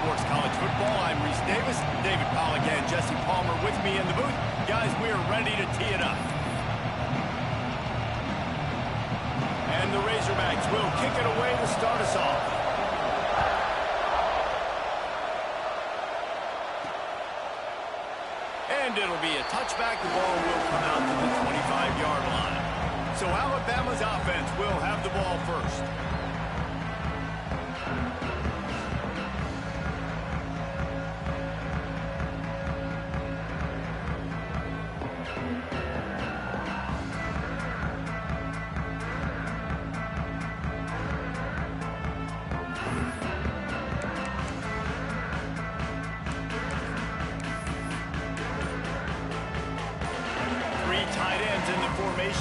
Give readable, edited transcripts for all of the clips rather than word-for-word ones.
Sports College Football. I'm Reese Davis, David Pollack, and Jesse Palmer with me in the booth. Guys, we are ready to tee it up. And the Razorbacks will kick it away to start us off. And it'll be a touchback. The ball will come out to the 25-yard line. So Alabama's offense will have the ball first.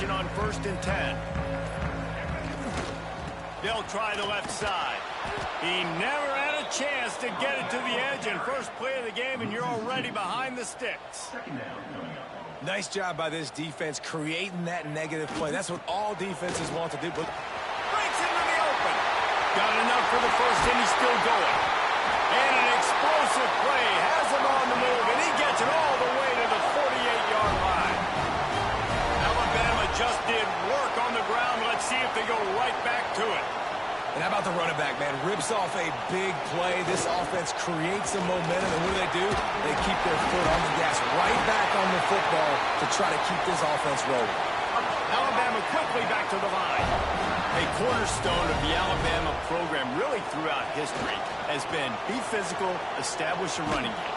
On 1st and 10. They'll try the left side. He never had a chance to get it to the edge, and first play of the game, and you're already behind the sticks. Nice job by this defense creating that negative play. That's what all defenses want to do. But breaks into the open. Got enough for the first, and he's still going. And an explosive play has him on the move, and he gets it all the way to the 48-yard line. Just did work on the ground. Let's see if they go right back to it. And how about the running back, man? Rips off a big play. This offense creates some momentum, and what do? They keep their foot on the gas, right back on the football to try to keep this offense rolling. Alabama quickly back to the line. A cornerstone of the Alabama program really throughout history has been be physical, establish a running game.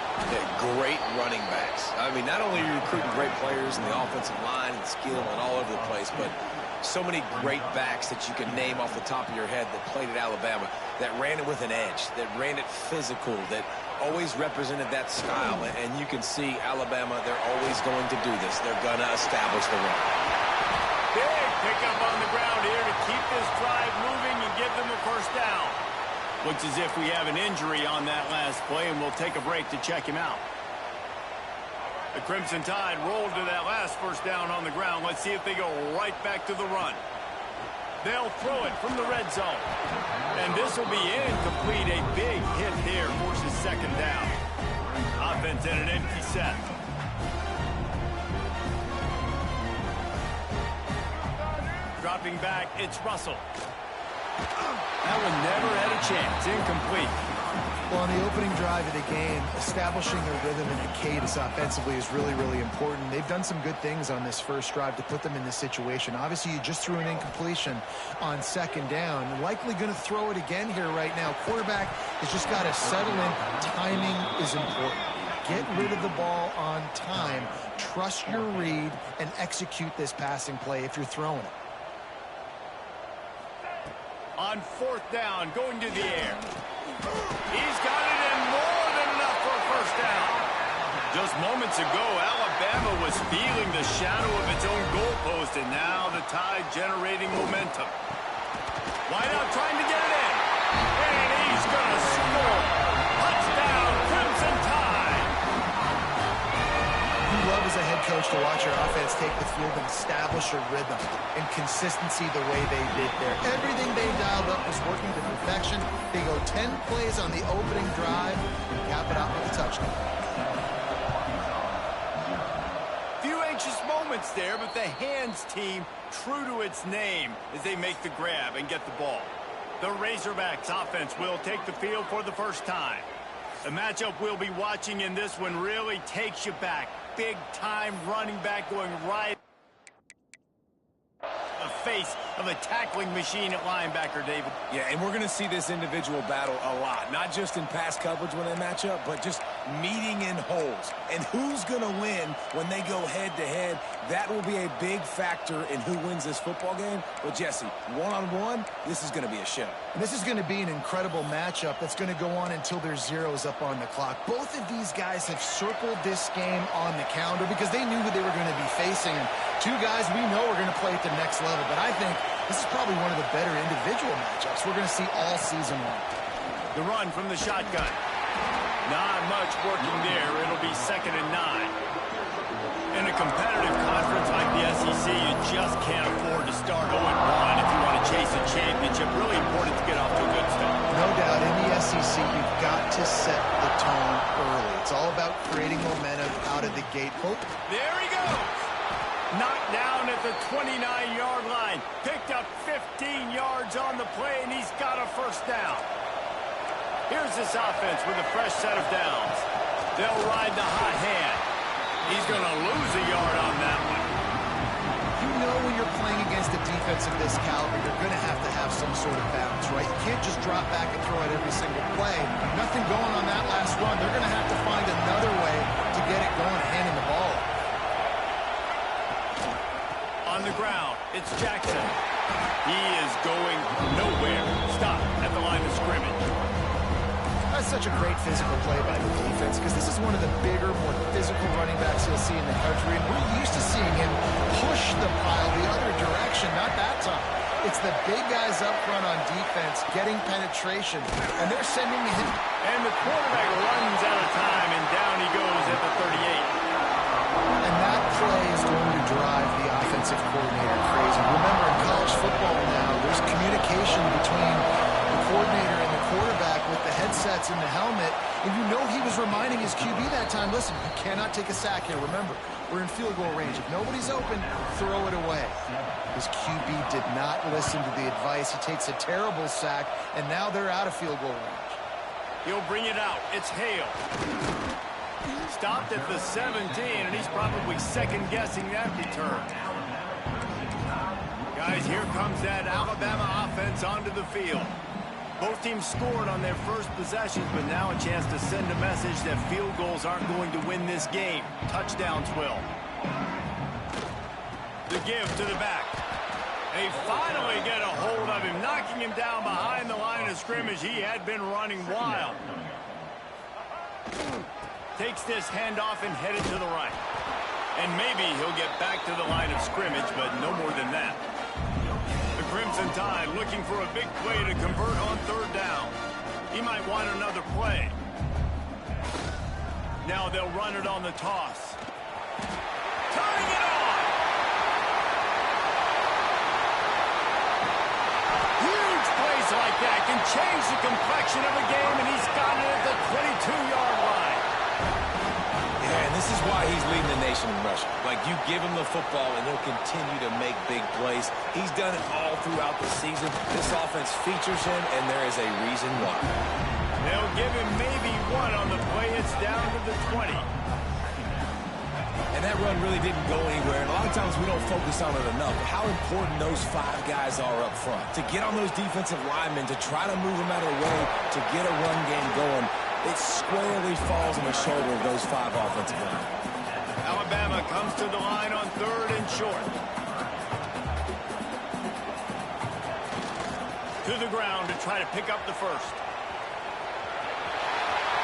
Great running backs. I mean, not only are you recruiting great players in the offensive line and skill and all over the place, but so many great backs that you can name off the top of your head that played at Alabama, that ran it with an edge, that ran it physical, that always represented that style. And you can see Alabama, they're always going to do this. They're going to establish the run. Big pickup on the ground here to keep this drive moving and give them a first down. Looks as if we have an injury on that last play, and we'll take a break to check him out. The Crimson Tide rolled to that last first down on the ground. Let's see if they go right back to the run. They'll throw it from the red zone. And this will be incomplete. A big hit here forces second down. Offense in an empty set. Dropping back, it's Russell. That one never had a chance. Incomplete. Well, on the opening drive of the game, establishing a rhythm and a cadence offensively is really, really important. They've done some good things on this first drive to put them in this situation. Obviously, you just threw an incompletion on second down. Likely going to throw it again here right now. Quarterback has just got to settle in. Timing is important. Get rid of the ball on time. Trust your read and execute this passing play if you're throwing it. On 4th down, going to the air. He's got it in more than enough for a first down. Just moments ago, Alabama was feeling the shadow of its own goalpost, and now the Tide generating momentum. Wideout trying to get it in. And he's going to score. Touchdown, Crimson Tide. You love as a head coach to watch your offense take the field and establish a rhythm and consistency the way they did there. Everything they dialed up was working to perfection. They go 10 plays on the opening drive and cap it out with a touchdown. Few anxious moments there, but the hands team true to its name as they make the grab and get the ball. The Razorbacks offense will take the field for the first time. The matchup we'll be watching in this one really takes you back. Big-time running back going right the face of a tackling machine at linebacker, David. Yeah, and we're going to see this individual battle a lot, not just in pass coverage when they match up, but just meeting in holes. And who's going to win when they go head-to-head? That will be a big factor in who wins this football game. But, Jesse, one-on-one, this is going to be a show. And this is going to be an incredible matchup that's going to go on until there's zeros up on the clock. Both of these guys have circled this game on the calendar because they knew who they were going to be facing. And two guys we know are going to play at the next level. But I think this is probably one of the better individual matchups we're going to see all season long. The run from the shotgun. Not much working there. It'll be 2nd and 9. In a competitive conference like the SEC, you just can't afford to start 0-1 if you want to chase a championship, really important to get off to a good start. No doubt, in the SEC, you've got to set the tone early. It's all about creating momentum out of the gate. There he goes. Knocked down at the 29-yard line. Picked up 15 yards on the play, and he's got a first down. Here's this offense with a fresh set of downs. They'll ride the hot hand. He's going to lose a yard on that one. You know when you're playing against a defense of this caliber, you're going to have some sort of balance, right? You can't just drop back and throw it every single play. Nothing going on that last run. They're going to have to find another way to get it going, handing the ball. On the ground, it's Jackson. He is going nowhere. Stop at the line of scrimmage. That's such a great physical play by the defense because this is one of the bigger, more physical running backs you'll see in the country, and we're used to seeing him push the pile the other direction, not that time. It's the big guys up front on defense getting penetration, and they're sending him. And the quarterback runs out of time, and down he goes at the 38. And that play is going to drive the offensive coordinator crazy. Remember, in college football now, there's communication between the coordinator and the quarterback with the headsets and the helmet, and you know he was reminding his QB that time, listen, you cannot take a sack here. Remember, we're in field goal range. If nobody's open, throw it away. His QB did not listen to the advice. He takes a terrible sack, and now they're out of field goal range. He'll bring it out. It's Hale. Stopped at the 17, and he's probably second-guessing that return. Guys, here comes that Alabama offense onto the field. Both teams scored on their first possessions, but now a chance to send a message that field goals aren't going to win this game. Touchdowns will. The give to the back. They finally get a hold of him, knocking him down behind the line of scrimmage. He had been running wild. Takes this handoff and headed to the right. And maybe he'll get back to the line of scrimmage, but no more than that. The Crimson Tide looking for a big play to convert on third down. He might want another play. Now they'll run it on the toss. Turning it on! Huge plays like that can change the complexion of a game, and he's got it at the 22-yard line. Yeah, and this is why he's leading the nation in rushing. Like, you give him the football, and he'll continue to make big plays. He's done it all throughout the season. This offense features him, and there is a reason why. They'll give him maybe one on the play. It's down to the 20. And that run really didn't go anywhere. And a lot of times we don't focus on it enough. How important those five guys are up front. To get on those defensive linemen, to try to move them out of the way, to get a run game going, it squarely falls on the shoulder of those five offensive linemen. Alabama comes to the line on third and short. To the ground to try to pick up the first.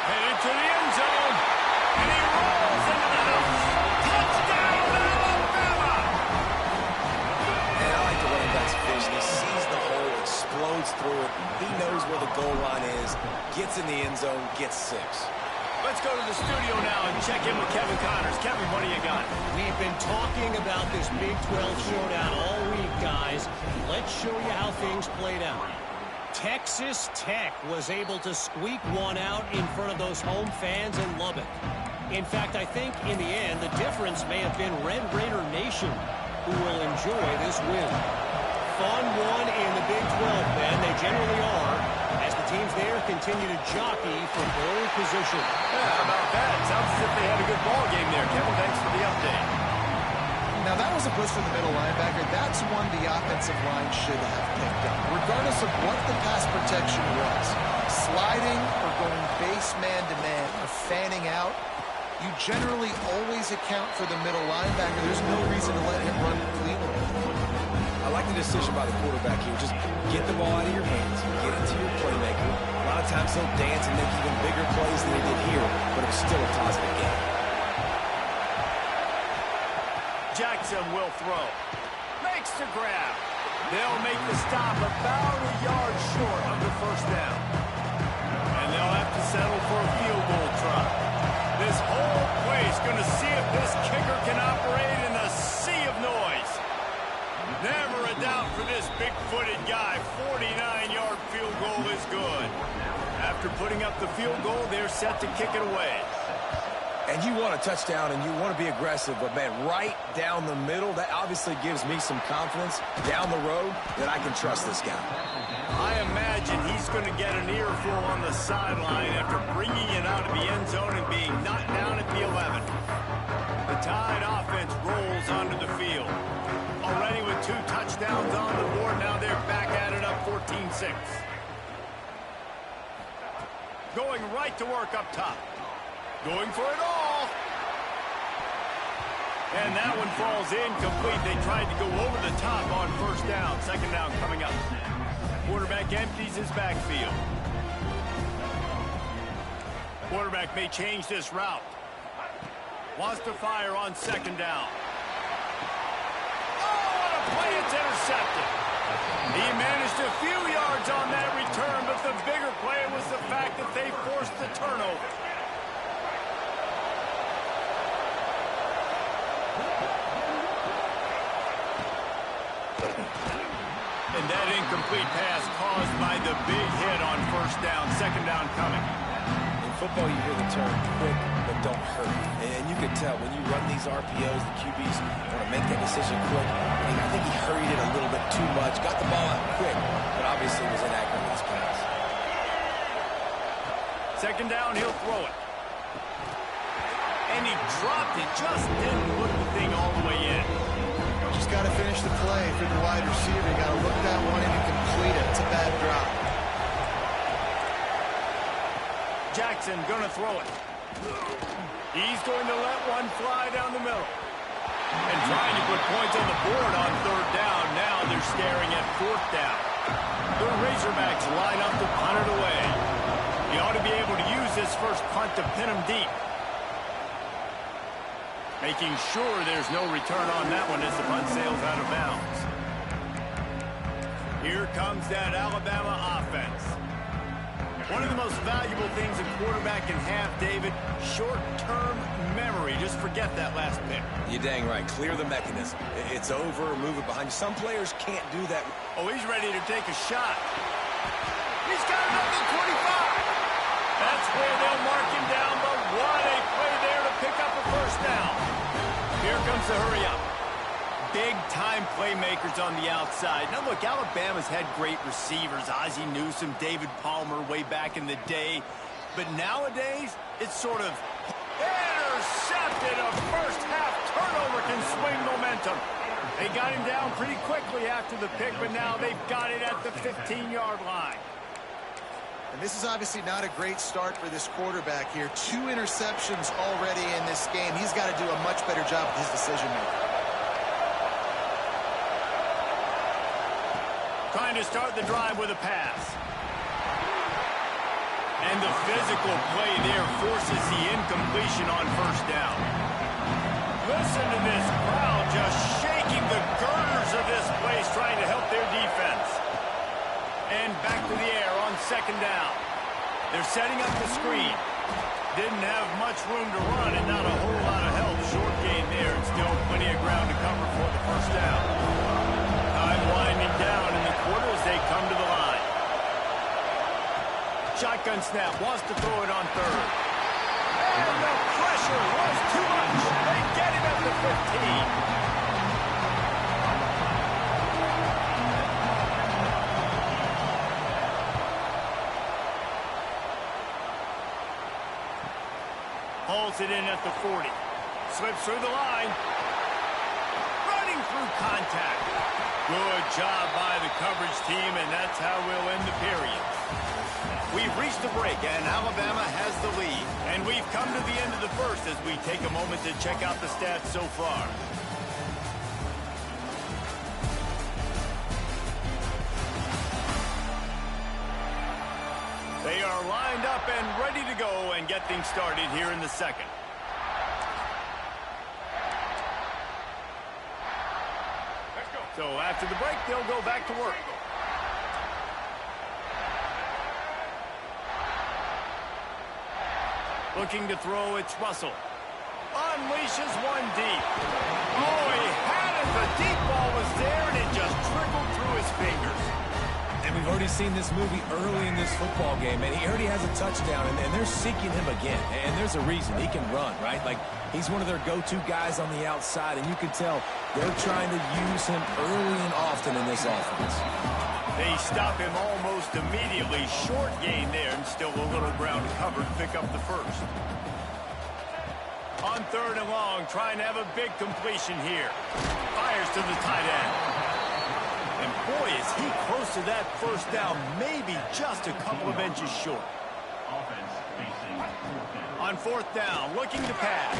Headed to the end zone. And he rolls into the house. Touchdown, Alabama! And I like the running back's vision. He sees the hole, explodes through it. He knows where the goal line is, gets in the end zone, gets 6. Let's go to the studio now and check in with Kevin Connors. Kevin, what do you got? We've been talking about this Big 12 showdown all week, guys. Let's show you how things played out. Texas Tech was able to squeak one out in front of those home fans in Lubbock. In fact, I think in the end, the difference may have been Red Raider Nation, who will enjoy this win. Fun one in the Big 12, Ben. They generally are, as the teams there continue to jockey for pole position. Yeah, how about that? Sounds as if they had a good ball game there. Kevin, thanks for the update. Now, that was a push for the middle linebacker. That's one the offensive line should have picked up, regardless of what the pass protection was. Sliding or going base man-to-man or fanning out, you generally always account for the middle linebacker. There's no reason to let him run cleanly. I like the decision by the quarterback here. Just get the ball out of your hands, get it to your playmaker. A lot of times he'll dance and make even bigger plays than he did here, but it was still a positive game. Jackson will throw. Makes the grab. They'll make the stop about a yard short of the first down. And they'll have to settle for a field goal try. This whole place going to see if this kicker can operate in a sea of noise. Never a doubt for this big-footed guy. 49-yard field goal is good. After putting up the field goal, they're set to kick it away. And you want a touchdown and you want to be aggressive, but, man, right down the middle, that obviously gives me some confidence down the road that I can trust this guy. I imagine he's going to get an earful on the sideline after bringing it out of the end zone and being knocked down at the 11. The Tide offense rolls onto the field. Already with 2 touchdowns on the board, now they're back at it up 14-6. Going right to work up top. Going for it all. And that one falls incomplete. They tried to go over the top on first down. Second down coming up. Quarterback empties his backfield. Quarterback may change this route. Wants to fire on second down. Oh, what a play. It's intercepted. He managed a few yards on that return, but the bigger play was the fact that they forced the turnover. And that incomplete pass caused by the big hit on first down. Second down coming. In football, you hear the term quick but don't hurt. And you can tell when you run these RPOs, the QBs want to make that decision quick. And I think he hurried it a little bit too much. Got the ball out quick, but obviously was inaccurate in his pass. Second down, he'll throw it. And he dropped it. Just didn't put the thing all the way in. Just got to finish the play for the wide receiver. You got to look that one in and complete it. It's a bad drop. Jackson going to throw it. He's going to let one fly down the middle. And trying to put points on the board on third down. Now they're staring at fourth down. The Razorbacks line up to punt it away. He ought to be able to use this first punt to pin him deep. Making sure there's no return on that one as the punt sails out of bounds. Here comes that Alabama offense. One of the most valuable things a quarterback can have, David, short-term memory. Just forget that last pick. You're dang right. Clear the mechanism. It's over. Move it behind. Some players can't do that. Oh, he's ready to take a shot. He's got it up to 25. That's where they'll mark him down, but what a play there to pick up a first down. Here comes the hurry-up. Big-time playmakers on the outside. Now, look, Alabama's had great receivers. Ozzie Newsome, David Palmer way back in the day. But nowadays, it's sort of intercepted. A first-half turnover can swing momentum. They got him down pretty quickly after the pick, but now they've got it at the 15-yard line. And this is obviously not a great start for this quarterback here. 2 interceptions already in this game. He's got to do a much better job with his decision-making. Trying to start the drive with a pass. And the physical play there forces the incompletion on first down. Listen to this crowd just shaking the girders of this place trying to help their defense. And back to the air on second down. They're setting up the screen. Didn't have much room to run and not a whole lot of help. Short gain there and still plenty of ground to cover for the first down. Time winding down in the quarter as they come to the line. Shotgun snap, wants to throw it on third. And the pressure was too much. They get him at the 15. Hauls it in at the 40. Slips through the line. Running through contact. Good job by the coverage team, and that's how we'll end the period. We've reached the break, and Alabama has the lead. And we've come to the end of the first as we take a moment to check out the stats so far. They are lined up and ready to go and get things started here in the second. So after the break, they'll go back to work. Looking to throw, it's Russell. Unleashes one deep. Oh, he had it. The deep ball was there, and it just trickled through his his fingers. And we've already seen this movie early in this football game, and he already has a touchdown, and they're seeking him again. And there's a reason. He can run, right? Like, he's one of their go-to guys on the outside, and you can tell they're trying to use him early and often in this offense. They stop him almost immediately. Short gain there, and still a little ground covered. Pick up the first. On 3rd and long, trying to have a big completion here. Fires to the tight end. And boy, is he close to that first down, maybe just a couple of inches short. On 4th down, looking to pass.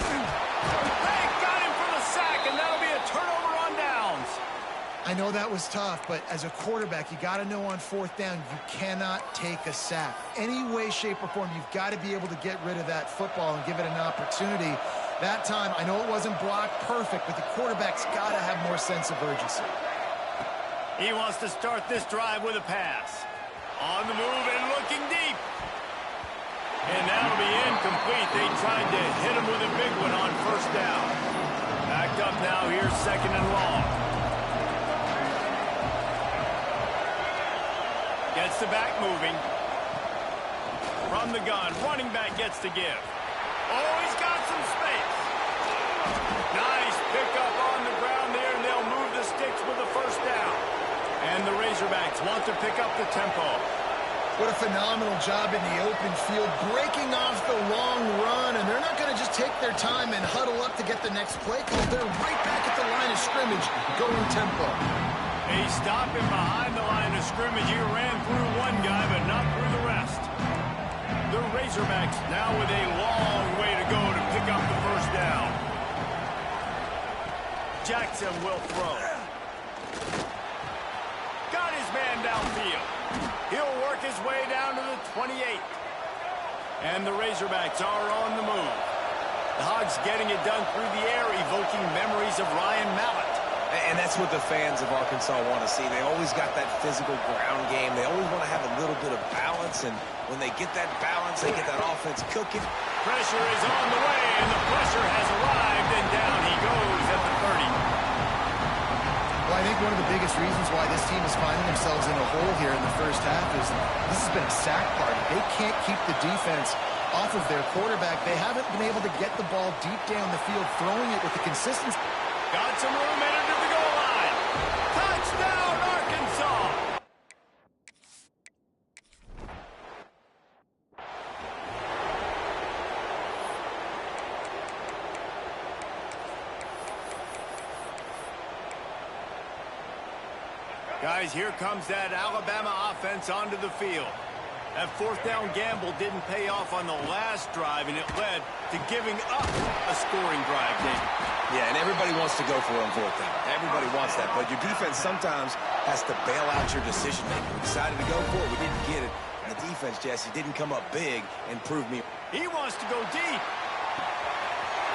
Hey, got him for the sack, and that'll be a turnover on downs. I know that was tough, but as a quarterback, you got to know on 4th down, you cannot take a sack. Any way, shape, or form, you've got to be able to get rid of that football and give it an opportunity. That time, I know it wasn't blocked perfect, but the quarterback's got to have more sense of urgency. He wants to start this drive with a pass. On the move and looking deep. And that'll be incomplete. They tried to hit him with a big one on 1st down. Backed up now here, 2nd and long. Gets the back moving. From the gun, running back gets to give. Oh, he's got some space. Nice pickup on the ground there, and they'll move the sticks with the 1st down. And the Razorbacks want to pick up the tempo. What a phenomenal job in the open field, breaking off the long run, and they're not going to just take their time and huddle up to get the next play call. They're right back at the line of scrimmage, going tempo. They stop him behind the line of scrimmage. He ran through one guy, but not through the rest. The Razorbacks now with a long way to go to pick up the 1st down. Jackson will throw. Got his man downfield. He'll work his way down to the 28. And the Razorbacks are on the move. The Hogs getting it done through the air, evoking memories of Ryan Mallett. And that's what the fans of Arkansas want to see. They always got that physical ground game. They always want to have a little bit of balance, and when they get that balance, they get that offense cooking. Pressure is on the way, and the pressure has arrived, and down he goes at the 30. Well, I think one of the biggest reasons why this team is finding themselves in a hole here in the first half is this has been a sack party. They can't keep the defense off of their quarterback. They haven't been able to get the ball deep down the field, throwing it with the consistency. Got some room headed to the goal line. Touchdown, Arkansas! Guys, here comes that Alabama offense onto the field. That 4th down gamble didn't pay off on the last drive, and it led to giving up a scoring drive, David. Yeah, and everybody wants to go for it on 4th down. Everybody wants that, but your defense sometimes has to bail out your decision-making. We decided to go for it. We didn't get it. And the defense, Jesse, didn't come up big and prove me. He wants to go deep.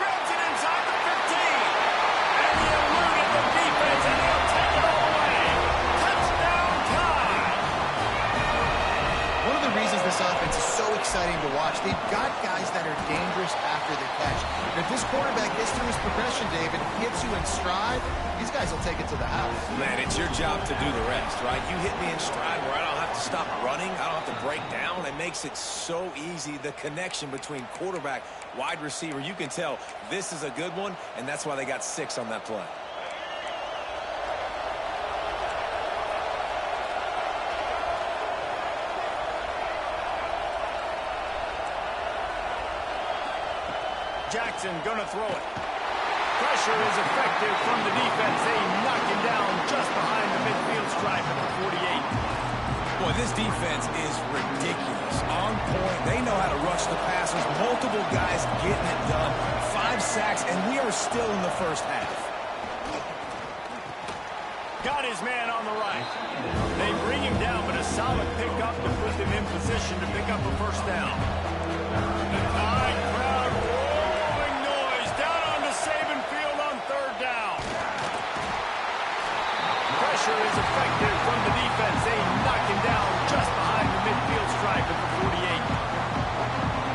Grabs it inside the 15. And he eluded the defense, and he'll take it all away. Touchdown time. One of the reasons this offense is so exciting to watch, they've got guys that are dangerous after the catch. And if this quarterback gets through his progression, David, gets you in stride, these guys will take it to the house. Man, it's your job to do the rest, right? You hit me in stride where I don't have to stop running. I don't have to break down. It makes it so easy, the connection between quarterback, wide receiver. You can tell this is a good one, and that's why they got 6 on that play. Jackson gonna throw it. Pressure is effective from the defense. They knock him down just behind the midfield stripe at the 48. Boy, this defense is ridiculous. On point. They know how to rush the passers. Multiple guys getting it done. 5 sacks, and we are still in the first half. Got his man on the right. They bring him down, but a solid pickup to put them in position to pick up a 1st down. The Tide crowd rolling noise down onto Saban Field on 3rd down. Pressure is effective from the defense. They knock him down just behind the midfield stripe at the 48.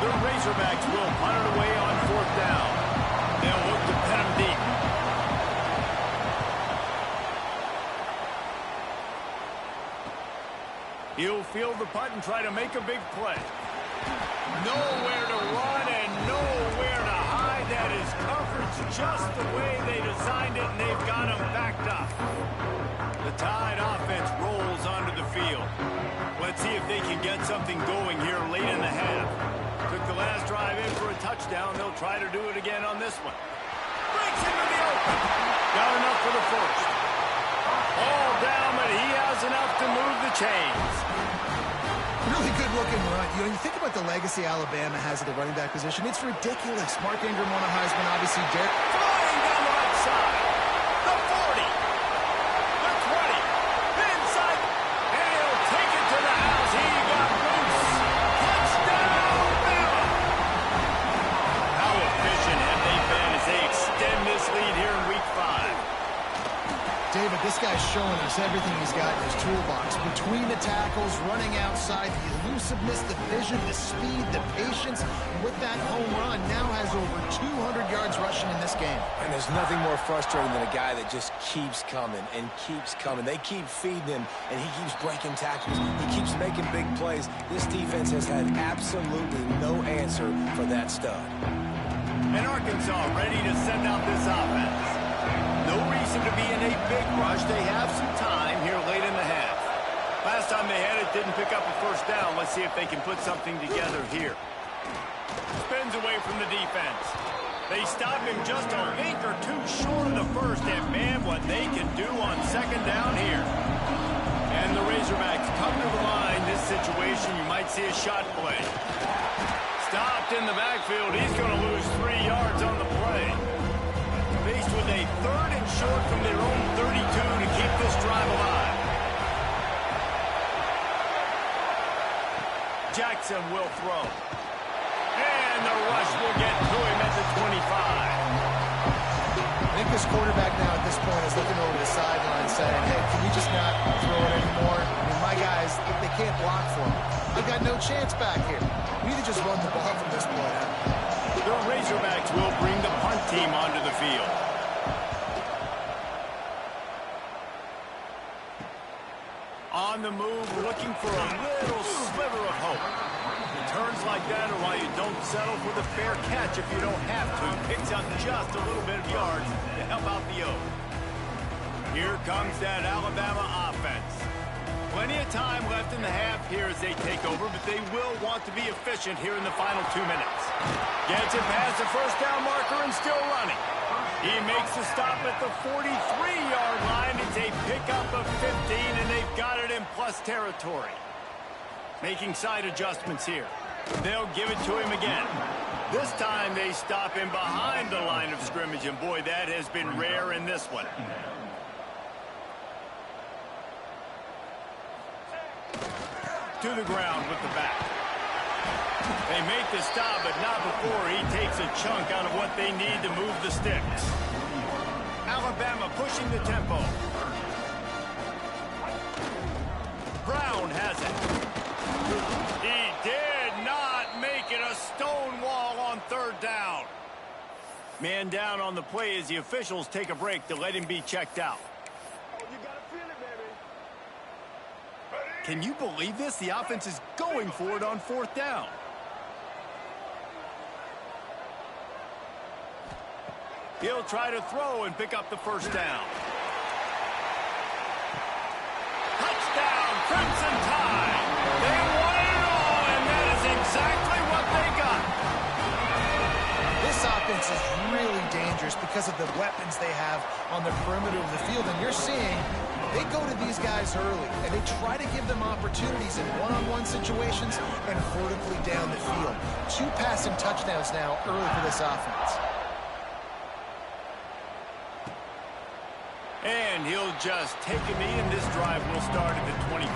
The Razorbacks will punt it away on 4th down. They'll look to pin him deep. He'll field the punt and try to make a big play. Nowhere to run and nowhere to hide. That is coverage just the way they designed it, and they've got him backed up. The Tide offense rolls onto the field. Let's see if they can get something going here late in the half. Took the last drive in for a touchdown. They'll try to do it again on this one. Breaks into the open. Got enough for the first. All down, but he has enough to move the chains. Really good-looking run. You know, you think about the legacy Alabama has at the running back position. It's ridiculous. Mark Ingram won a Heisman, obviously. Derek flying down the right side. The 40. The 20. Inside. And he'll take it to the house. He got loose. Touchdown, Bama. How efficient have they been as they extend this lead here in Week 5? David, this guy's showing us everything he's got in his toolbox. Between the tackles, running outside, the elusiveness, the vision, the speed, the patience. And with that home run, now has over 200 yards rushing in this game. And there's nothing more frustrating than a guy that just keeps coming and keeps coming. They keep feeding him, and he keeps breaking tackles. He keeps making big plays. This defense has had absolutely no answer for that stud. And Arkansas ready to send out this offense. No reason to be in a big rush. They have some time here late in the half. Last time they had it, didn't pick up a first down. Let's see if they can put something together here. Spins away from the defense. They stop him just a link or two short of the first. And man, what they can do on second down here. And the Razorbacks come to the line. This situation, you might see a shot play. Stopped in the backfield. He's going to lose 3 yards on the play. Faced with a third and short from their own 32 to keep this drive alive. Jackson will throw. And the rush will get to him at the 25. I think this quarterback now at this point is looking over the sideline saying, hey, can you just not throw it anymore? I mean, my guys, they can't block for me. I've got no chance back here. We need to just run the ball from this point out. The Razorbacks will bring the punt team onto the field. On the move, looking for a little sliver of hope. Returns like that are why you don't settle for the fair catch if you don't have to. Picks up just a little bit of yards to help out the O. Here comes that Alabama offense. Plenty of time left in the half here as they take over, but they will want to be efficient here in the final 2 minutes. Gets it past the first down marker and still running. He makes the stop at the 43-yard line. It's a pickup of 15, and they've got it in plus territory. Making side adjustments here. They'll give it to him again. This time they stop him behind the line of scrimmage, and boy, that has been rare in this one. To the ground with the back. They make the stop, but not before he takes a chunk out of what they need to move the sticks. Alabama pushing the tempo. Brown has it. He did not make it a stone wall on third down. Man down on the play as the officials take a break to let him be checked out. Can you believe this? The offense is going for it on fourth down. He'll try to throw and pick up the first down. Touchdown, Crimson Tide. They won it all, and that is exactly what they got. This offense is really dangerous because of the weapons they have on the perimeter of the field, and you're seeing they go to these guys early, and they try to give them opportunities in one-on-one situations and vertically down the field. 2 passing touchdowns now early for this offense. And he'll just take a knee, and this drive will start at the 25.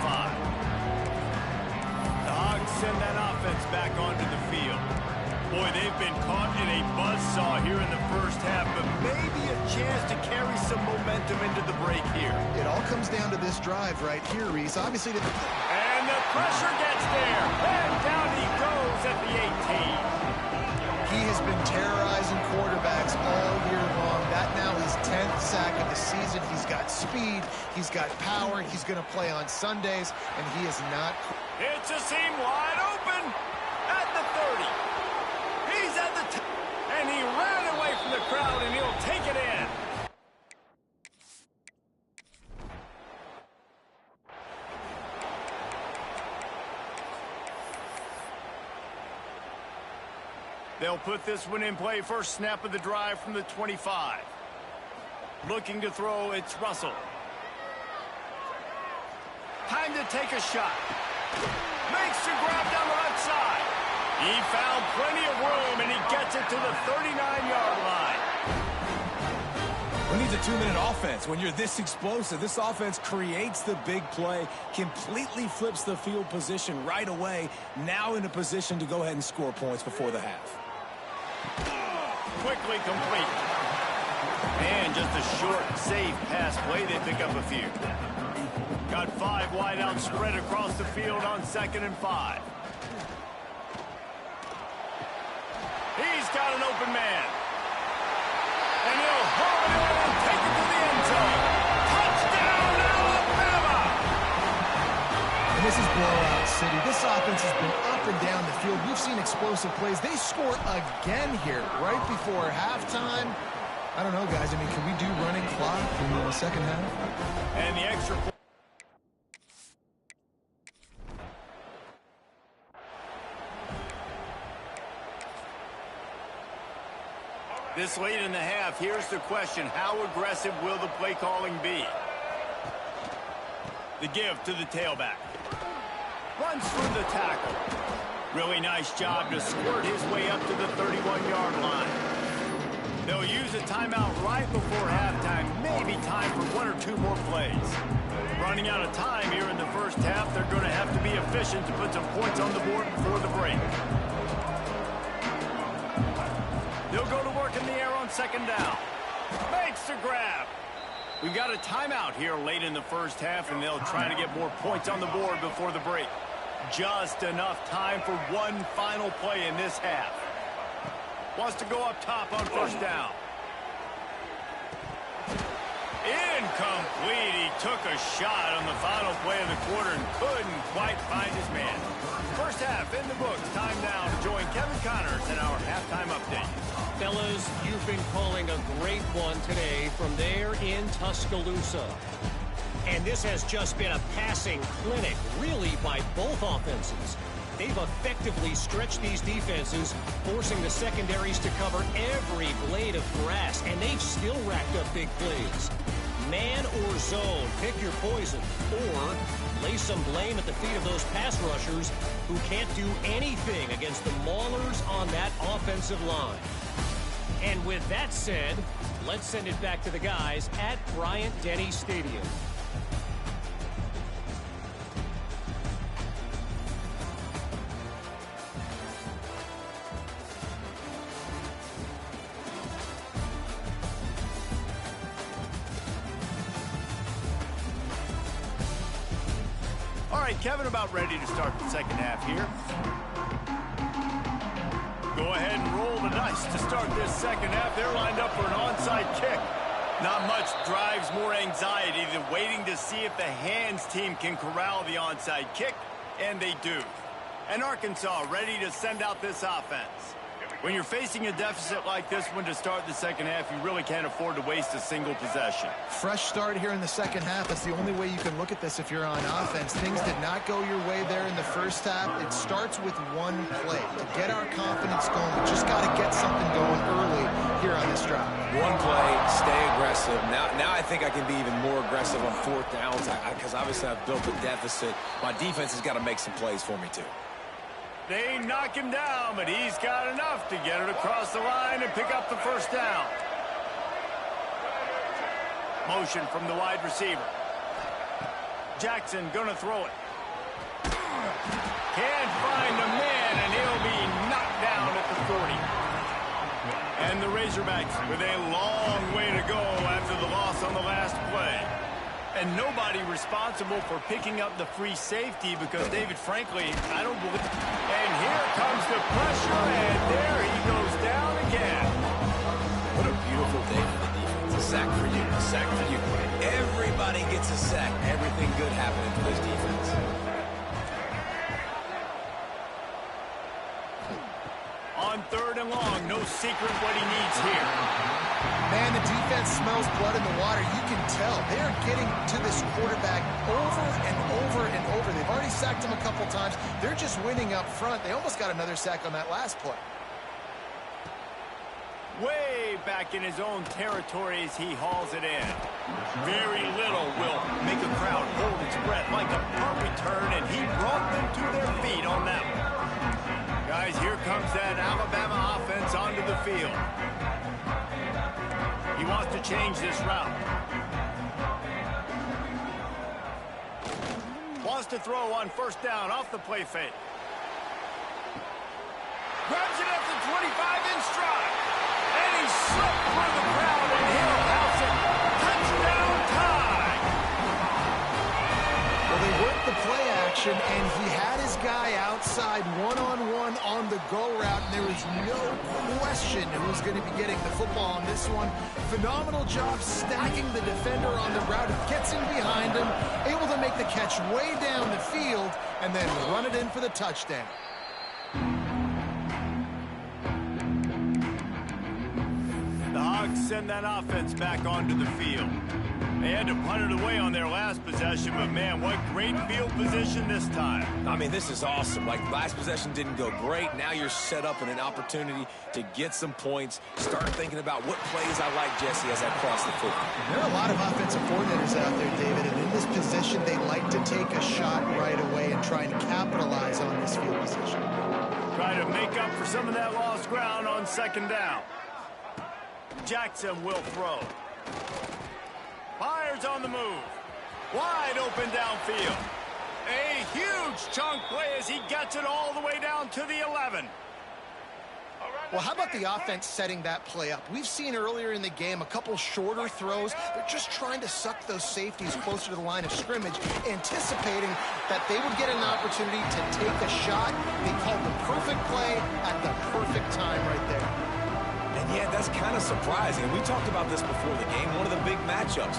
The Hogs send that offense back onto the field. Boy, they've been caught in a buzzsaw here in the first half, but maybe a chance to carry some momentum into the break here. It all comes down to this drive right here, Reese. Obviously, and the pressure gets there, and down he goes at the 18. He has been terrorizing quarterbacks all year long. That now is 10th sack of the season. He's got speed. He's got power. He's going to play on Sundays, and he is not. It's a seam wide open at the 30. He's at the and he ran away from the crowd, and he'll take it in. They'll put this one in play. First snap of the drive from the 25. Looking to throw, it's Russell. Time to take a shot. Makes the grab down the left side. He found plenty of room, and he gets it to the 39-yard line. Who needs a 2-minute offense? When you're this explosive, this offense creates the big play, completely flips the field position right away, now in a position to go ahead and score points before the half. Quickly complete. And just a short, safe pass play. They pick up a few. Got 5 wide out spread across the field on 2nd and 5. He's got an open man. And he'll haul it in and take it to the end zone. Touchdown, Alabama! And this is blowout city. This offense has been up and down the field. We've seen explosive plays. They score again here right before halftime. I don't know, guys. I mean, can we do running clock in the second half? And the extra point. This late in the half, here's the question. How aggressive will the play calling be? The give to the tailback. Runs through the tackle. Really nice job to squirt his way up to the 31-yard line. They'll use a timeout right before halftime. Maybe time for 1 or 2 more plays. Running out of time here in the first half, they're going to have to be efficient to put some points on the board before the break. They'll go to work in the air on 2nd down. Makes the grab. We've got a timeout here late in the first half, and they'll try to get more points on the board before the break. Just enough time for one final play in this half. Wants to go up top on 1st down. Incomplete. He took a shot on the final play of the quarter and couldn't quite find his man. First half in the books. Time now to join Kevin Connors in our halftime update. Fellas, you've been calling a great one today from there in Tuscaloosa. And this has just been a passing clinic, really, by both offenses. They've effectively stretched these defenses, forcing the secondaries to cover every blade of grass, and they've still racked up big plays. Man or zone, pick your poison, or lay some blame at the feet of those pass rushers who can't do anything against the maulers on that offensive line. And with that said, let's send it back to the guys at Bryant-Denny Stadium. All right, Kevin, about ready to start the second half here. Go ahead and roll the dice to start this second half. They're lined up for an onside kick. Not much drives more anxiety than waiting to see if the hands team can corral the onside kick, and they do. And Arkansas ready to send out this offense. When you're facing a deficit like this one to start the second half, you really can't afford to waste a single possession. Fresh start here in the second half. That's the only way you can look at this if you're on offense. Things did not go your way there in the first half. It starts with one play. To get our confidence going, we just got to get something going early here on this drive. One play, stay aggressive. Now I think I can be even more aggressive on 4th downs because obviously I've built a deficit. My defense has got to make some plays for me too. They knock him down, but he's got enough to get it across the line and pick up the 1st down. Motion from the wide receiver. Jackson gonna throw it. Can't find a man, and he'll be knocked down at the 40. And the Razorbacks with a long way to go after the loss on the last play. And nobody responsible for picking up the free safety because David, frankly, I don't believe. And here comes the pressure, and there he goes down again. What a beautiful day for the defense. A sack for you. A sack for you. Everybody gets a sack. Everything good happening for this defense. On 3rd and long, no secret what he needs here. Man, the defense smells blood in the water. You can tell. They're getting to this quarterback over and over and over. They've already sacked him a couple times. They're just winning up front. They almost got another sack on that last play. Way back in his own territory as he hauls it in. Very little will make a crowd hold its breath like a punt return, and he brought them to their feet on that one. Guys, here comes that Alabama offense onto the field. He wants to change this route. Wants to throw on 1st down off the play fake. Grabs it at the 25 in stride. And he slipped through the crowd, and he'll house it. Touchdown time! Well, they worked the play action, and he had his guy outside one-on-one on the go route, and there was no question who was going to be getting the football on this one. Phenomenal job stacking the defender on the route. It gets in behind him, able to make the catch way down the field, and then run it in for the touchdown. The Hogs send that offense back onto the field. They had to punt it away on their last possession, but man, what great field position this time. I mean, this is awesome. Like, last possession didn't go great. Now you're set up in an opportunity to get some points. Start thinking about what plays I like, Jesse, as I cross the field. There are a lot of offensive coordinators out there, David, and in this position, they like to take a shot right away and try and capitalize on this field position. Try to make up for some of that lost ground on 2nd down. Jackson will throw. Fires on the move. Wide open downfield. A huge chunk play as he gets it all the way down to the 11. Well, how about the offense setting that play up? We've seen earlier in the game a couple shorter throws. They're just trying to suck those safeties closer to the line of scrimmage, anticipating that they would get an opportunity to take a shot. They called the perfect play at the perfect time right there. And yeah, that's kind of surprising. We talked about this before the game. One of the big matchups.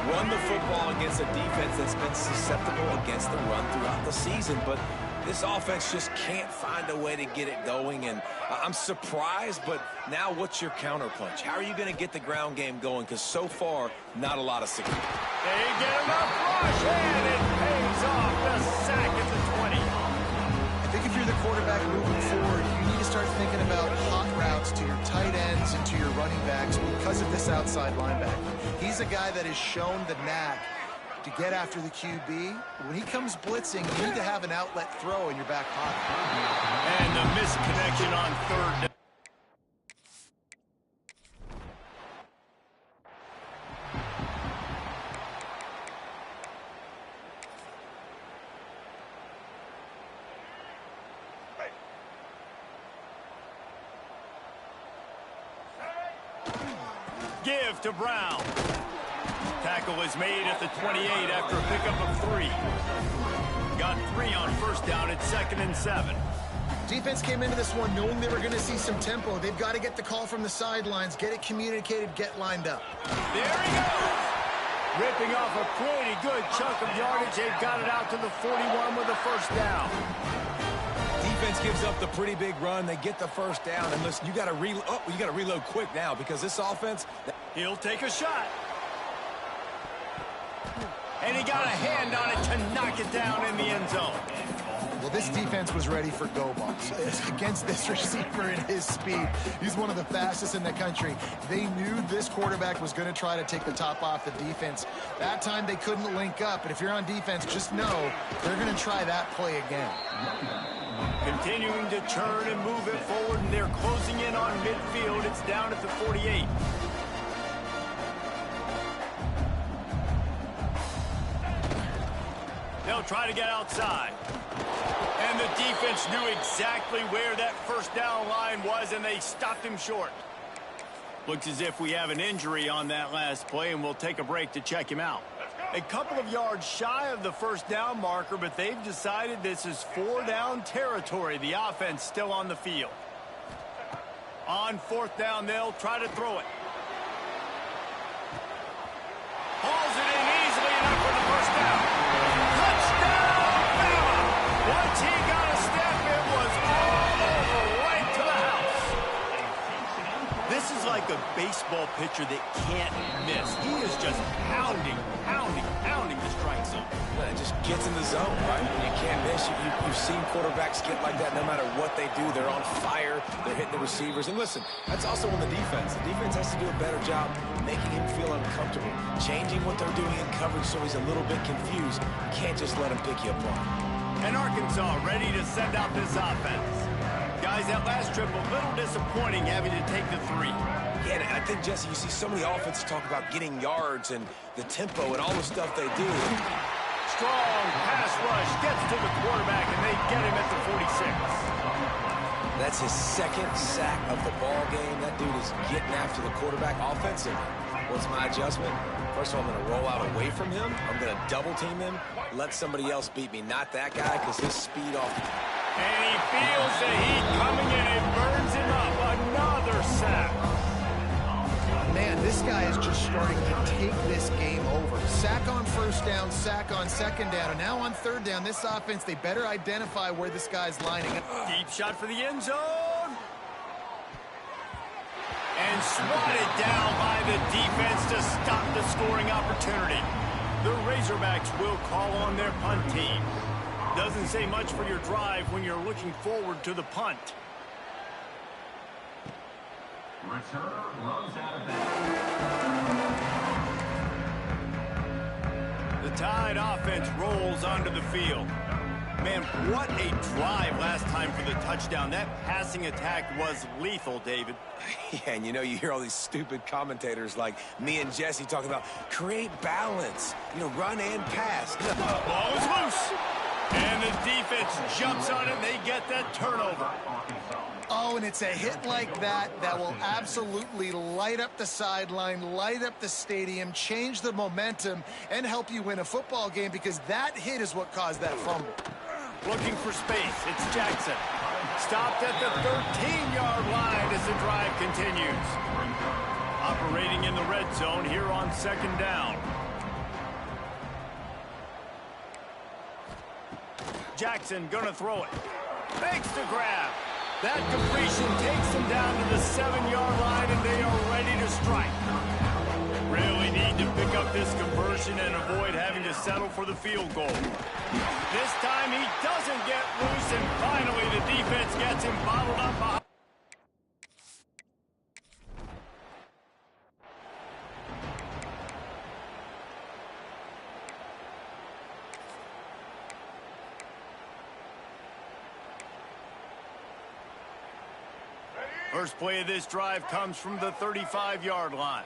Run the football against a defense that's been susceptible against the run throughout the season. But this offense just can't find a way to get it going. And I'm surprised, but now what's your counterpunch? How are you going to get the ground game going? Because so far, not a lot of success. They get enough rush, and it pays off. The sack at the 20. I think if you're the quarterback moving forward, you need to start thinking about hot routes to your tight ends and to your running backs because of this outside linebacker. He's a guy that has shown the knack to get after the QB. When he comes blitzing, you need to have an outlet throw in your back pocket. And the misconnection on 3rd down. Give to Brown. Tackle is made at the 28 after a pickup of 3. Got 3 on 1st down at 2nd and 7. Defense came into this one knowing they were going to see some tempo. They've got to get the call from the sidelines, get it communicated, get lined up. There he goes. Ripping off a pretty good chunk of yardage. They've got it out to the 41 with a 1st down. Defense gives up the pretty big run. They get the 1st down. And listen, you got to reload quick now because this offense. He'll take a shot. And he got a hand on it to knock it down in the end zone. Well, this defense was ready for go balls against this receiver and his speed. He's one of the fastest in the country. They knew this quarterback was going to try to take the top off the defense. That time they couldn't link up. And if you're on defense, just know they're going to try that play again. Continuing to turn and move it forward, and they're closing in on midfield. It's down at the 48. They'll try to get outside. And the defense knew exactly where that 1st down line was, and they stopped him short. Looks as if we have an injury on that last play, and we'll take a break to check him out. A couple of yards shy of the 1st down marker, but they've decided this is 4 down territory. The offense still on the field. On 4th down, they'll try to throw it. Hauls it in easily enough for the first down. Touchdown, Bama! Once he got a step, it was all over, right to the house. This is like a baseball pitcher that can't miss. He is just pounding the strike zone. Well, it just gets in the zone, right? When you can't miss, you've seen quarterbacks get like that no matter what they do. They're on fire. They're hitting the receivers. And listen, that's also on the defense. The defense has to do a better job making him feel uncomfortable, changing what they're doing in coverage so he's a little bit confused. You can't just let him pick you apart. And Arkansas ready to send out this offense. Guys, that last trip a little disappointing having to take the 3. Yeah, and I think, Jesse, you see so many offenses talk about getting yards and the tempo and all the stuff they do. Strong pass rush gets to the quarterback, and they get him at the 46. That's his second sack of the ball game. That dude is getting after the quarterback offensively. What's my adjustment? First of all, I'm going to roll out away from him. I'm going to double team him, let somebody else beat me, not that guy, because his speed off. And he feels the heat coming in and burns him up. Another sack. Man, this guy is just starting to take this game over. Sack on first down, sack on second down, and now on third down, this offense, they better identify where this guy's lining up. Deep shot for the end zone. And swatted down by the defense to stop the scoring opportunity. The Razorbacks will call on their punt team. Doesn't say much for your drive when you're looking forward to the punt. The Tide offense rolls onto the field. Man, what a drive last time for the touchdown. That passing attack was lethal, David. Yeah, and you know, you hear all these stupid commentators like me and Jesse talking about create balance, you know, run and pass. Ball is loose. And the defense jumps on it, and they get that turnover. Oh, and it's a hit like that that will absolutely light up the sideline, light up the stadium, change the momentum, and help you win a football game, because that hit is what caused that fumble. Looking for space. It's Jackson. Stopped at the 13-yard line as the drive continues. Operating in the red zone here on second down. Jackson gonna throw it. Makes the grab. That completion takes them down to the 7-yard line, and they are ready to strike. Really need to pick up this conversion and avoid having to settle for the field goal. This time he doesn't get loose, and finally the defense gets him bottled up behind. First play of this drive comes from the 35-yard line.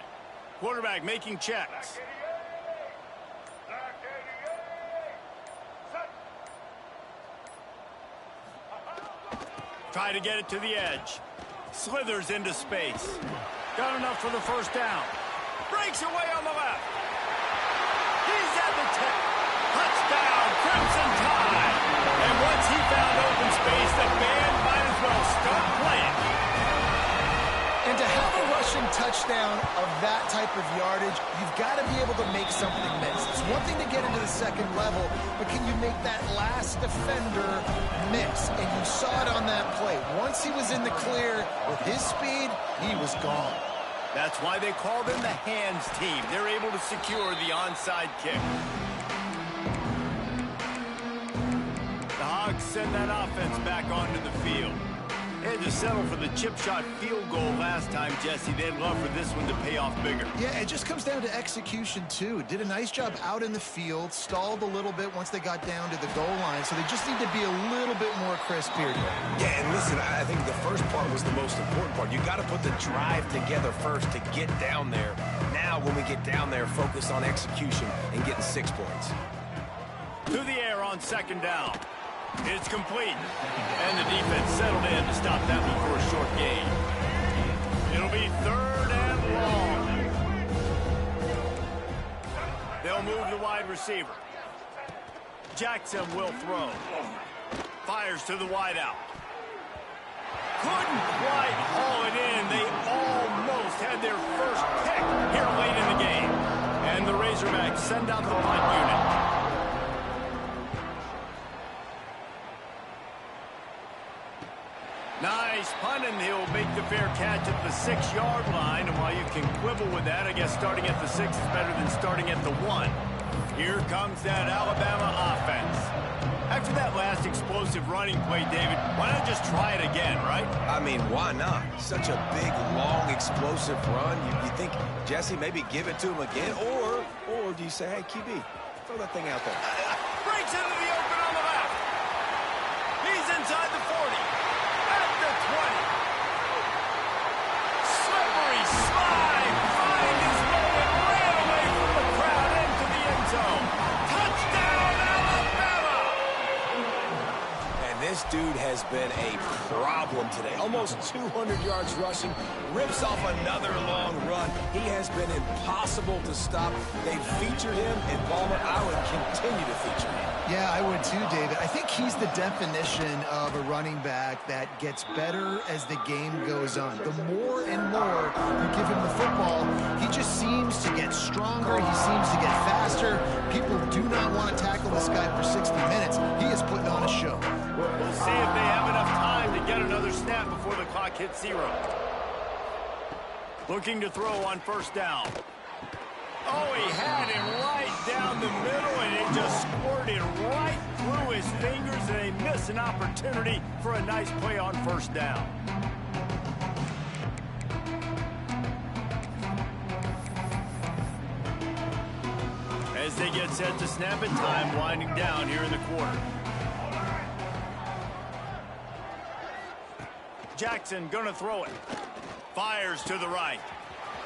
Quarterback making checks. Try to get it to the edge. Slithers into space. Got enough for the first down. Breaks away on the left. He's at the 10. Touchdown, Crimson Tide. And once he found open space, the band might as well start playing. And to have a rushing touchdown of that type of yardage, you've got to be able to make something miss. It's one thing to get into the second level, but can you make that last defender miss? And you saw it on that play. Once he was in the clear with his speed, he was gone. That's why they call them the hands team. They're able to secure the onside kick. The Hogs send that offense back onto the field. They had to settle for the chip shot field goal last time, Jesse. They'd love for this one to pay off bigger. Yeah, it just comes down to execution, too. Did a nice job out in the field, stalled a little bit once they got down to the goal line, so they just need to be a little bit more crisp here. Yeah, and listen, I think the first part was the most important part. You got to put the drive together first to get down there. Now, when we get down there, focus on execution and getting 6 points. To the air on second down. It's complete. And the defense settled in to stop that one for a short gain. It'll be 3rd and long. They'll move the wide receiver. Jackson will throw. Fires to the wideout. Couldn't quite haul it in. They almost had their first pick here late in the game. And the Razorbacks send out the punt unit. Nice punt, and he'll make the fair catch at the 6-yard line. And while you can quibble with that, I guess starting at the 6 is better than starting at the 1. Here comes that Alabama offense. After that last explosive running play, David, why not just try it again, right? I mean, why not? Such a big, long, explosive run. You think, Jesse, maybe give it to him again? Or do you say, hey, QB, throw that thing out there? Breaks into the open on the left. He's inside the 40. At the 20. Slippery slide. Find his way and ran away from the crowd into the end zone. Touchdown, Alabama! And this dude has been a problem today. Almost 200 yards rushing. Rips off another long run. He has been impossible to stop. They've featured him, and Bama, I would continue to feature him. Yeah, I would too, David. I think he's the definition of a running back that gets better as the game goes on. The more and more you give him the football, he just seems to get stronger. He seems to get faster. People do not want to tackle this guy for 60 minutes. He is putting on a show. We'll see if they have enough time to get another snap before the clock hits 0. Looking to throw on first down. Oh, he had him right down the middle, and it just squirted right through his fingers, and they miss an opportunity for a nice play on first down. As they get set to snap it, time winding down here in the quarter. Jackson gonna throw it. Fires to the right.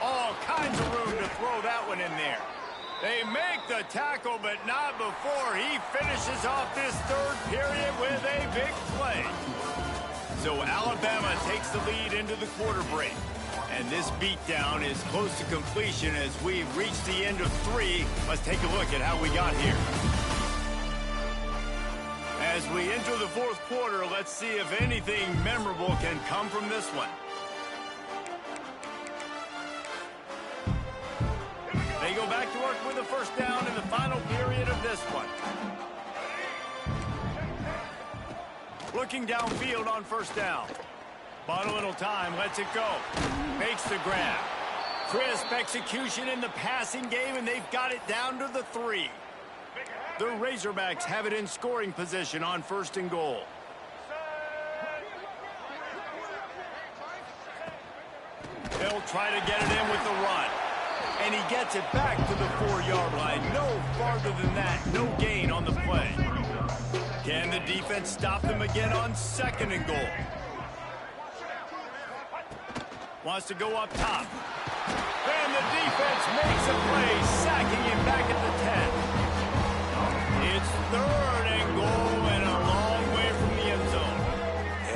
All kinds of room to throw that one in there. They make the tackle, but not before he finishes off this third period with a big play. So Alabama takes the lead into the quarter break. And this beatdown is close to completion as we've reached the end of 3. Let's take a look at how we got here. As we enter the fourth quarter, let's see if anything memorable can come from this one. They go back to work with a first down in the final period of this one. Looking downfield on first down. Bought a little time, lets it go. Makes the grab. Crisp execution in the passing game, and they've got it down to the 3. The Razorbacks have it in scoring position on first and goal. They'll try to get it in with the run. And he gets it back to the 4-yard line. No farther than that. No gain on the play. Can the defense stop them again on second and goal? Wants to go up top. And the defense makes a play, sacking him back at the 10. It's third and goal and a long way from the end zone.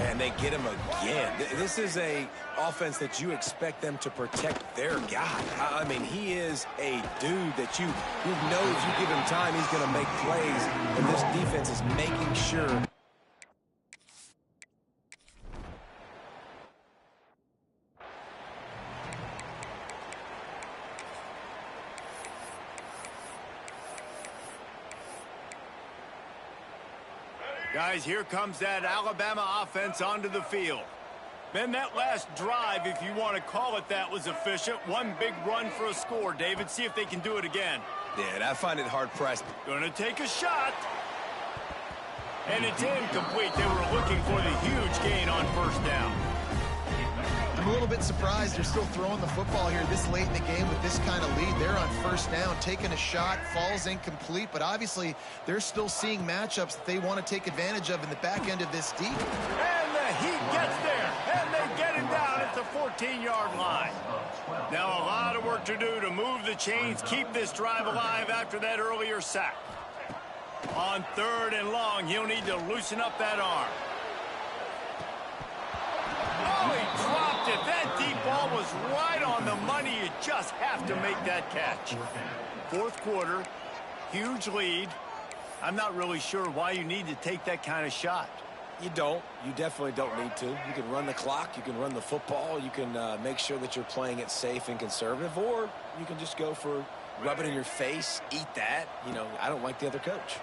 And they get him again. This is a offense that you expect them to protect their guy. I mean, he is a dude that you know if you give him time, he's going to make plays. And this defense is making sure. Guys, here comes that Alabama offense onto the field. Man, that last drive, if you want to call it that, was efficient. One big run for a score. David, see if they can do it again. Yeah, I find it hard-pressed. Going to take a shot. And it's incomplete. They were looking for the huge gain on first down. I'm a little bit surprised they're still throwing the football here this late in the game with this kind of lead. They're on first down, taking a shot, falls incomplete, but obviously they're still seeing matchups that they want to take advantage of in the back end of this deep. And the Heat gets there, and they get him down at the 14-yard line. Now a lot of work to do to move the chains, keep this drive alive after that earlier sack. On third and long, he'll need to loosen up that arm. Oh, he dropped it. That deep ball was right on the money. You just have to make that catch. Fourth quarter, huge lead. I'm not really sure why you need to take that kind of shot. You don't. You definitely don't need to. You can run the clock. You can run the football. You can make sure that you're playing it safe and conservative, or you can just go for rub it in your face, eat that. You know, I don't like the other coach.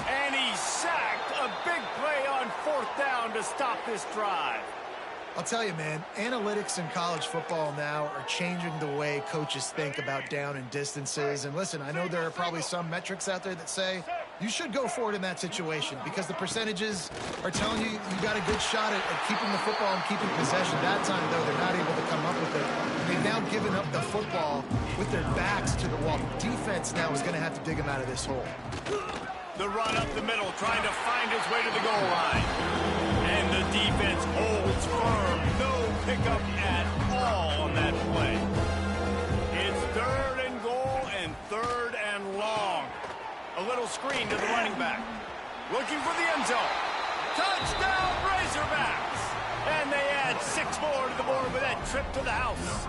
And he sacked. A big play on 4th down to stop this drive. I'll tell you, man, analytics in college football now are changing the way coaches think about down and distances. And listen, I know there are probably some metrics out there that say you should go for it in that situation because the percentages are telling you you got a good shot at keeping the football and keeping possession. That time, though, they're not able to come up with it. And they've now given up the football with their backs to the wall. Defense now is going to have to dig them out of this hole. The run up the middle, trying to find his way to the goal line. And the defense holds firm. No pickup at all on that play. It's 3rd and goal and 3rd and long. A little screen to the running back. Looking for the end zone. Touchdown, Razorbacks! And they add 6 more to the board with that trip to the house.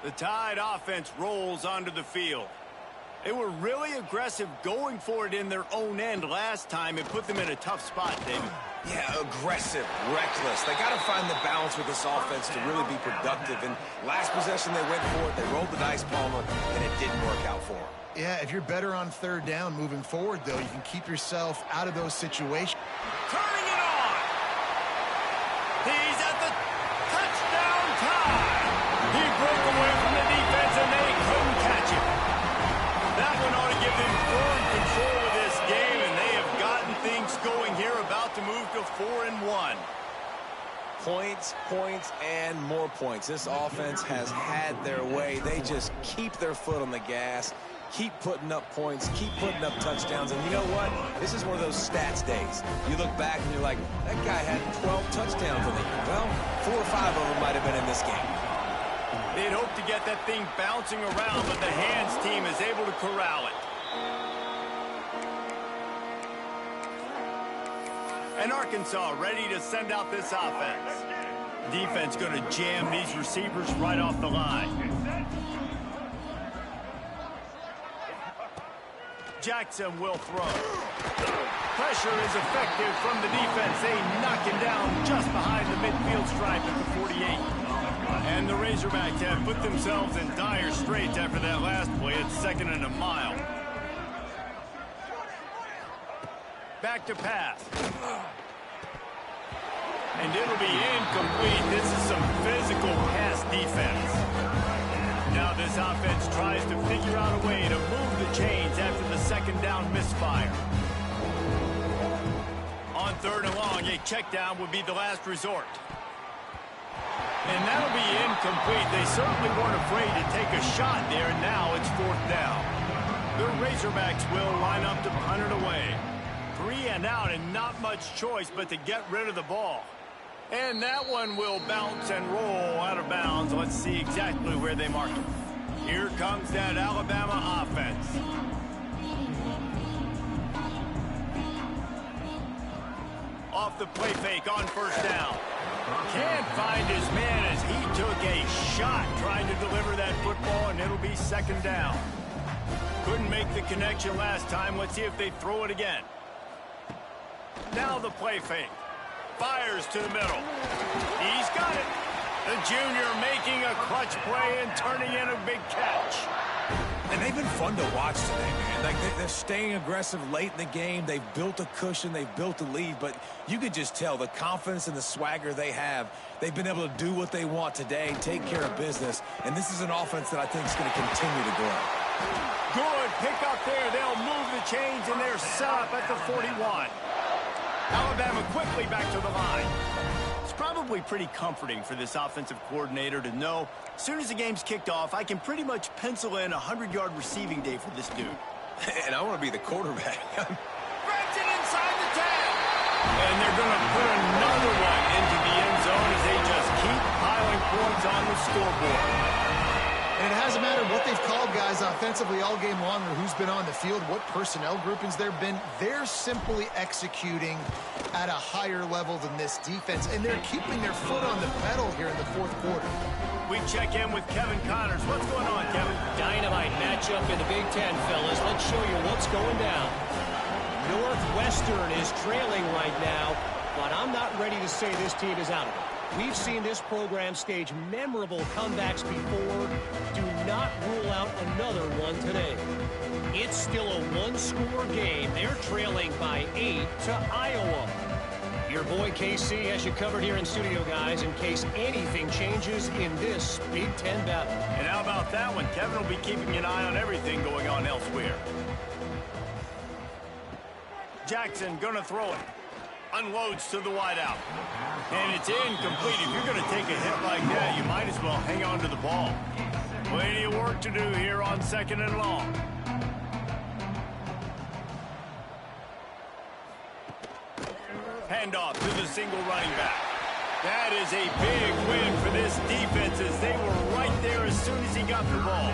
The Tide offense rolls onto the field. They were really aggressive going for it in their own end last time and put them in a tough spot, David. Yeah, aggressive, reckless. They got to find the balance with this offense to really be productive. And last possession, they went for it. They rolled the dice, Palmer, and it didn't work out for them. Yeah, if you're better on 3rd down moving forward, though, you can keep yourself out of those situations. Turning it on. He's at the touchdown tie. He broke away from the defense, and they couldn't catch him. That one ought to give them firm control of this game, and they have gotten things going here, about to move to 4-1. Points, points, and more points. This offense has had their way. They just keep their foot on the gas, keep putting up points, keep putting up touchdowns. And you know what? This is one of those stats days. You look back and you're like, that guy had 12 touchdowns in the year. Well, 4 or 5 of them might have been in this game. They'd hope to get that thing bouncing around, but the hands team is able to corral it. And Arkansas ready to send out this offense. Defense going to jam these receivers right off the line. Jackson will throw. Pressure is effective from the defense. They knock him down just behind the midfield stripe at the 48. And the Razorbacks have put themselves in dire straits after that last play at 2nd and a mile. Back to pass. And it'll be incomplete. This is some physical pass defense. Now this offense tries to figure out a way to move the chains after the 2nd down misfire. On 3rd and long, a check down would be the last resort. And that'll be incomplete. They certainly weren't afraid to take a shot there. Now it's 4th down. The Razorbacks will line up to punt it away. 3 and out and not much choice but to get rid of the ball. And that one will bounce and roll out of bounds. Let's see exactly where they mark it. Here comes that Alabama offense. Off the play fake on 1st down. Can't find his man as he took a shot trying to deliver that football, and it'll be 2nd down. Couldn't make the connection last time. Let's see if they throw it again. Now the play fake. Fires to the middle. He's got it. The junior making a clutch play and turning in a big catch. And they've been fun to watch today, man. Like they're staying aggressive late in the game. They've built a cushion. They've built a lead. But you could just tell the confidence and the swagger they have. They've been able to do what they want today, take care of business. And this is an offense that I think is going to continue to grow. Good pick up there. They'll move the chains, and they're set up at the 41. Alabama quickly back to the line. It's probably pretty comforting for this offensive coordinator to know as soon as the game's kicked off, I can pretty much pencil in a 100-yard receiving day for this dude. And I want to be the quarterback. Grabs it inside the 10. And they're going to put another one into the end zone as they just keep piling points on the scoreboard. And it has doesn't matter what they've called guys offensively all game long or who's been on the field, what personnel groupings there have been. They're simply executing at a higher level than this defense, and they're keeping their foot on the pedal here in the fourth quarter. We check in with Kevin Connors. What's going on, Kevin? Dynamite matchup in the Big Ten, fellas. Let's show you what's going down. Northwestern is trailing right now, but I'm not ready to say this team is out of it. We've seen this program stage memorable comebacks before. Do not rule out another one today. It's still a one-score game. They're trailing by 8 to Iowa. Your boy KC has you covered here in studio, guys, in case anything changes in this Big Ten battle. And how about that one? Kevin will be keeping an eye on everything going on elsewhere. Jackson gonna throw it. Unloads to the wideout. And it's incomplete. If you're going to take a hit like that, you might as well hang on to the ball. Plenty of work to do here on 2nd and long. Handoff to the single running back. That is a big win for this defense as they were right there as soon as he got the ball.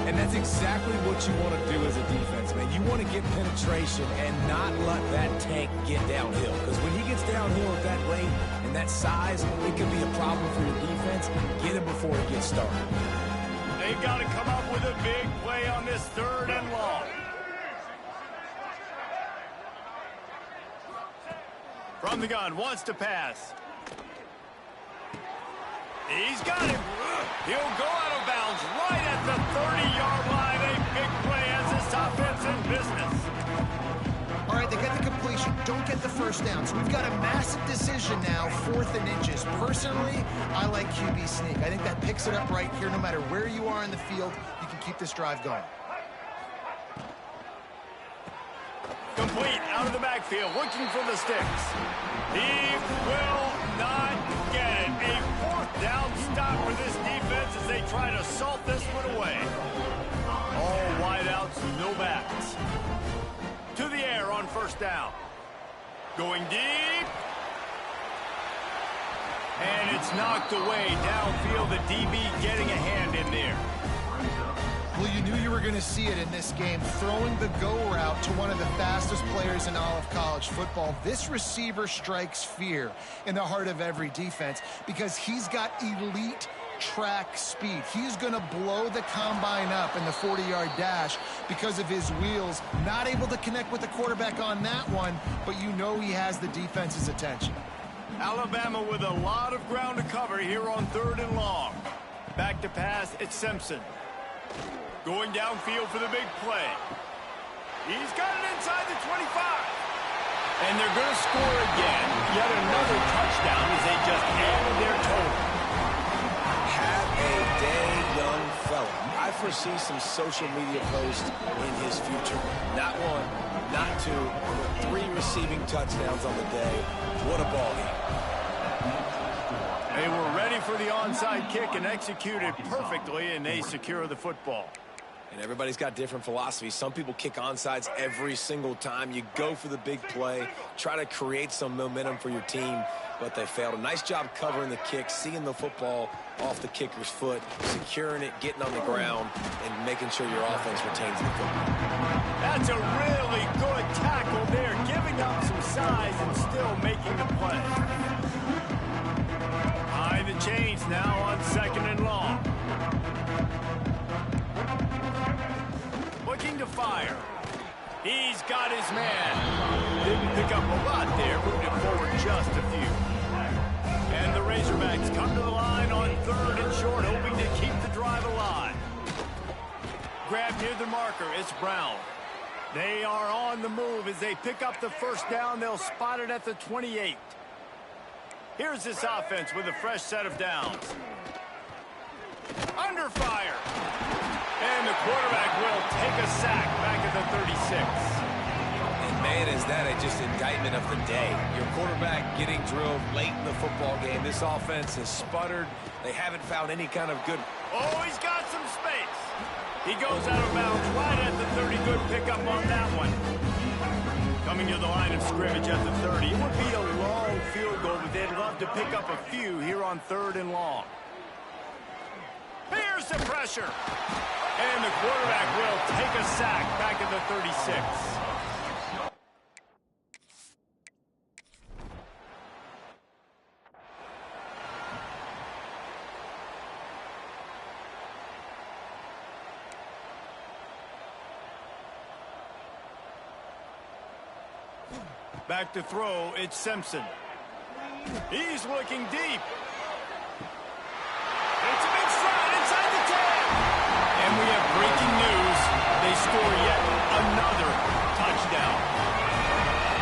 And that's exactly what you want to do as a defense, man. You want to get penetration and not let that tank get downhill. Because when he gets downhill at that rate and that size, it could be a problem for your defense. Get him before he gets started. They've got to come up with a big play on this 3rd and long. From the gun, wants to pass. He's got him. He'll go out of bounds right at the 30-yard line. A big play as this offense in business. All right, they get the completion. Don't get the first down. So we've got a massive decision now, 4th and inches. Personally, I like QB sneak. I think that picks it up right here. No matter where you are in the field, you can keep this drive going. Complete out of the backfield, looking for the sticks. He will not get it. A 4th down stop for this defense as they try to salt this one away. All wideouts, no backs. To the air on 1st down. Going deep. And it's knocked away downfield. The DB getting a hand in there. Well, you knew you were going to see it in this game, throwing the go route to one of the fastest players in all of college football. This receiver strikes fear in the heart of every defense because he's got elite track speed. He's going to blow the combine up in the 40-yard dash because of his wheels. Not able to connect with the quarterback on that one, but you know he has the defense's attention. Alabama with a lot of ground to cover here on 3rd and long. Back to pass, it's Simpson. Going downfield for the big play. He's got it inside the 25. And they're going to score again. Yet another touchdown as they just added their total. Have a day, young fella. I foresee some social media posts in his future. Not 1, not 2, but 3 receiving touchdowns on the day. What a ball game. They were ready for the onside kick and executed perfectly, and they secure the football. And everybody's got different philosophies. Some people kick onside every single time. You go for the big play, try to create some momentum for your team, but they failed. A nice job covering the kick, seeing the football off the kicker's foot, securing it, getting on the ground, and making sure your offense retains the football. That's a really good tackle there, giving up some size and still making the play. High the chains now on 2nd and long. Looking to fire. He's got his man. Didn't pick up a lot there. Moved it forward just a few. And the Razorbacks come to the line on 3rd and short, hoping to keep the drive alive. Grab near the marker. It's Brown. They are on the move as they pick up the 1st down. They'll spot it at the 28. Here's this offense with a fresh set of downs. Under fire. And the quarterback will take a sack back at the 36. And man, is that just indictment of the day. Your quarterback getting drilled late in the football game. This offense has sputtered. They haven't found any kind of good... Oh, he's got some space. He goes out of bounds right at the 30. Good pickup on that one. Coming to the line of scrimmage at the 30. It would be a long field goal, but they'd love to pick up a few here on 3rd and long. Here's Here's the pressure. And the quarterback will take a sack back at the 36. Back to throw, it's Simpson. He's looking deep. It's a big stride inside the 10. And we have breaking news. They score yet another touchdown.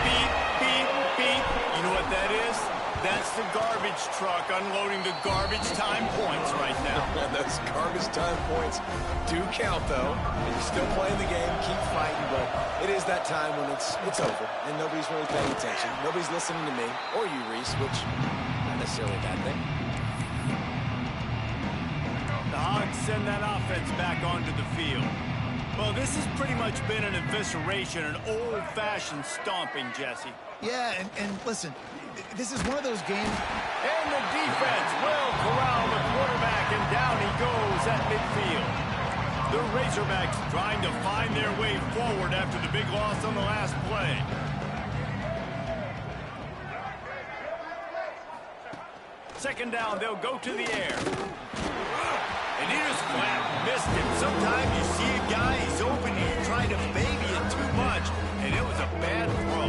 Beep, beep, beep. You know what that is? That's the garbage truck unloading the garbage time points right now. Those garbage time points do count, though. You're still playing the game, keep fighting, but it is that time when it's over, and nobody's really paying attention. Nobody's listening to me, or you, Reese, which not necessarily a bad thing. The Hogs send that offense back onto the field. Well, this has pretty much been an evisceration, an old-fashioned stomping, Jesse. Yeah, and listen, this is one of those games. And the defense will corral the quarterback, and down he goes at midfield. The Razorbacks trying to find their way forward after the big loss on the last play. Second down, they'll go to the air. And he just flat missed him. Sometimes you see a guy, he's open, and you try to baby it too much, and it was a bad throw.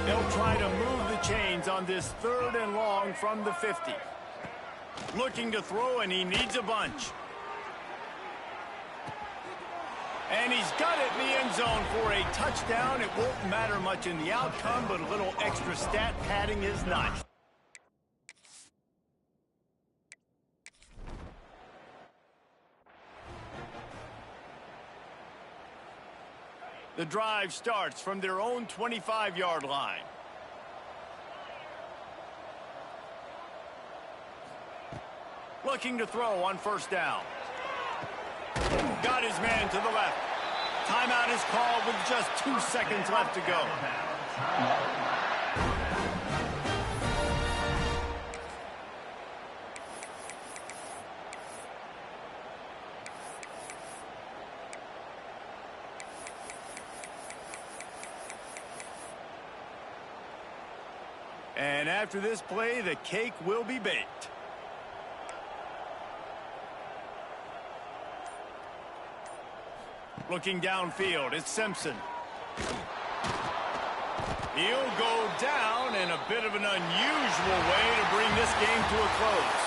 They'll try to move the chains on this 3rd and long from the 50. Looking to throw, and he needs a bunch. And he's got it in the end zone for a touchdown. It won't matter much in the outcome, but a little extra stat padding is nice. The drive starts from their own 25-yard line. Looking to throw on first down. Got his man to the left. Timeout is called with just 2 seconds left to go. And after this play, the cake will be baked. Looking downfield, it's Simpson. He'll go down in a bit of an unusual way to bring this game to a close.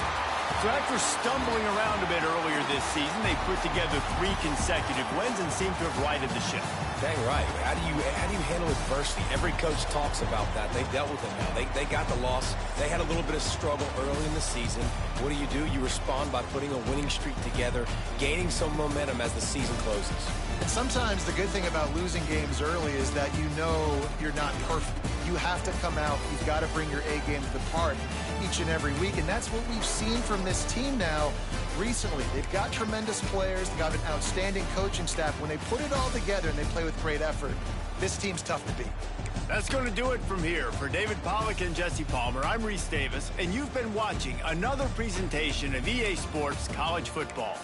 So after stumbling around a bit earlier this season, they put together 3 consecutive wins and seem to have righted the ship. Dang right. How do you handle adversity? Every coach talks about that. They dealt with it now. They got the loss. They had a little bit of struggle early in the season. What do? You respond by putting a winning streak together, gaining some momentum as the season closes. And sometimes the good thing about losing games early is that you know you're not perfect. You have to come out. You've got to bring your A game to the park each and every week. And that's what we've seen from this team now recently. They've got tremendous players. They've got an outstanding coaching staff. When they put it all together and they play with great effort, this team's tough to beat. That's going to do it from here. For David Pollack and Jesse Palmer, I'm Reese Davis, and you've been watching another presentation of EA Sports College Football.